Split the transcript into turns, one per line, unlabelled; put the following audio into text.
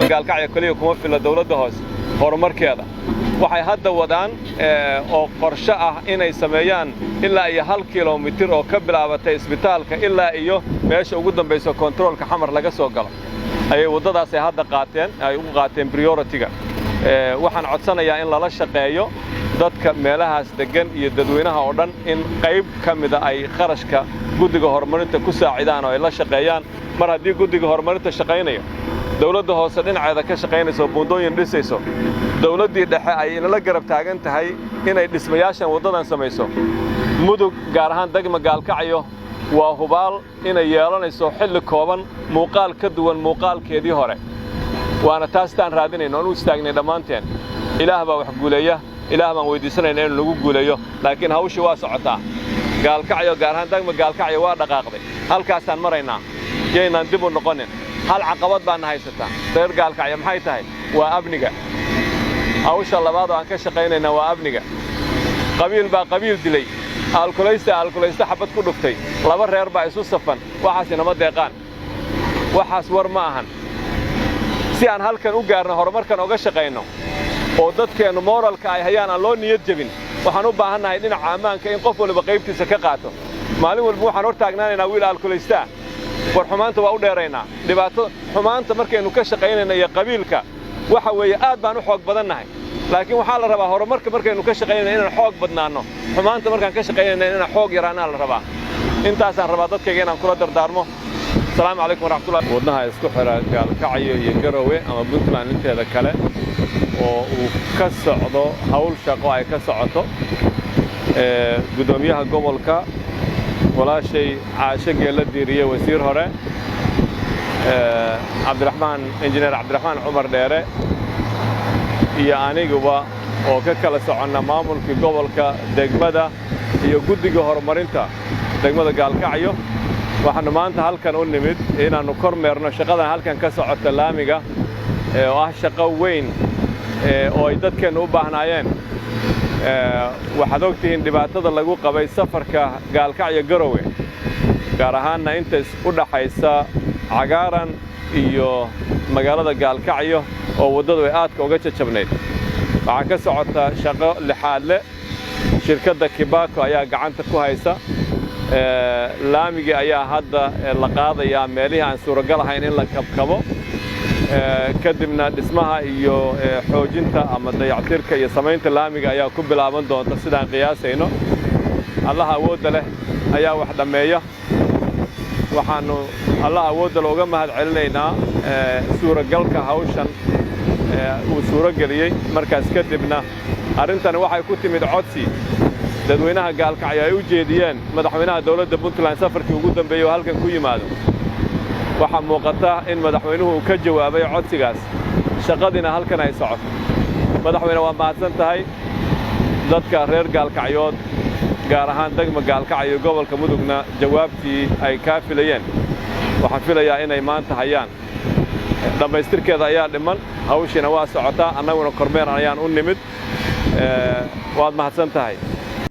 gaalkacyo kaliya kuma fila dawladda hoose horumarkeeda waxay hadda wadaan oo qorshe ah inay sameeyaan ilaa iyo 1 kiiloomitir oo ka bilaabatay isbitaalka ilaa iyo meesha ugu dambayso controlka xamar laga soo galo ayay wadadaas ay hadda qaateen priority-ga waxaan codsanayaa in lala shaqeeyo dadka meelahaas degan iyo dadweynaha oo dhan in qayb kamida ay qarashka guddiga horumarinta ku saacidaan oo ay la shaqeeyaan mar haddii guddiga horumarinta shaqeynayo dawladda hoose dhinaceeda ka shaqeynayso buundooyin dhisayso dawladdii dhexe ay inala garab taagan tahay inay dhismayaashan wadadan samayso mudug gaar ahaan degma gaalkacyo waa hubaal inay yeelanayso xilli kooban muuqaal ka duwan muuqaalkeedii hore waana taastaan raadinayno oo u istaagnay dhammaanteen ilaah baa wax guuleeya ilaah baan weydiisanaynaa in lagu guuleeyo laakiin hawshii waa socotaa gaalkacyo gaar ahaan degma gaalkacyo waa dhaqaaqday halkaasaan maraynaa yaynaan dib u noqonin hal caqabad baan haysataa reer gaalkacyo maxay tahay waa amniga hawsha labaad oo aan ka shaqaynaynaa waa amniga qabiil baa qabiil dilay alkulaysta xabad ku dhuftay laba reer baa isu safan waxaas inama deeqaan waxaas war ma ahan si aan halkan u gaarno horumarkan uga shaqayno oo dadkeennu moralka ay hayaan aan loo niyad jebin waxaan u baahannahay dhinaca ammaanka in qof waliba qaybtiisa ka qaato maalin walba waxaan hor taagnaanaynaa wiil alkulaysta war xumaanta waa u dheeraynaa dhibaato xumaanta markaynu ka shaqaynayna iyo qabiilka waxa weeye aad baan u xoog badannahay laakiin waxaa la rabaa horumarka markaynu ka shaqaynayna inaan xoog badnaanno xumaanta markaan ka shaqaynayna inaan xoog yaraanaa la rabaa intaasaan rabaa dadkayga inaan kula dardaarmo asalaamu calaykum waraxmatullahi wadnaha isku xira gaalkacyo iyo garowe ama puntland inteeda kale oo uu ka socdo hawl shaqo ay ka socoto gudoomiyaha gobolka walaashay caashe geella diiriyey wasiir hore injineer cabdiraxmaan cumar dheere iyo aniguba oo ka kala soconna maamulkii gobolka degmada iyo guddiga horumarinta degmada gaalkacyo waxaannu maanta halkan u nimid inaannu kormeerno shaqadan halkan ka socota laamiga oo ah shaqo weyn oo ay dadkeennu u baahnaayeen waxaad ogtihiin dhibaatada lagu qabay safarka gaalkacyo garowe gaar ahaanna inta u dhaxaysa cagaaran iyo magaalada gaalkacyo oo waddadu ay aadka uga jajabnayd waxaa ka socota shaqo lixaadle shirkadda Kibako ayaa gacanta ku haysa laamigii ayaa hadda la qaadayaa meelihii aan suuragal ahayn in la kabkabo kadibna dhismaha iyo xoojinta ama dayactirka iyo samaynta laamiga ayaa ku bilaaban doonta sidaan qiyaasayno Allah awoodda leh ayaa wax dhameeya waxaanu Allah awoodda looga mahad celinaynaa suuragalka hawshan uu suurageliyey markaas kadibna arrintani waxay ku timid codsi dadweynaha gaalkacyo ay u jeediyeen madaxweynaha dawladda Puntland safarkii ugu dambeeyay oo halkan ku yimaado waxaa muuqata in madaxweynuhu ka jawaabay codsigaas shaqadina halkan ay socoto madaxweyne waa mahadsan tahay dadka reer gaalkacyood gaar ahaan degma gaalkacyo gobolka mudugna jawaabtii ay ka filayeen waxaan filayaa inay maanta hayaan dhamaystirkeeda ayaa dhiman hawshiina waa socotaa annaguna kormeer ayaan u nimid waad mahadsan tahay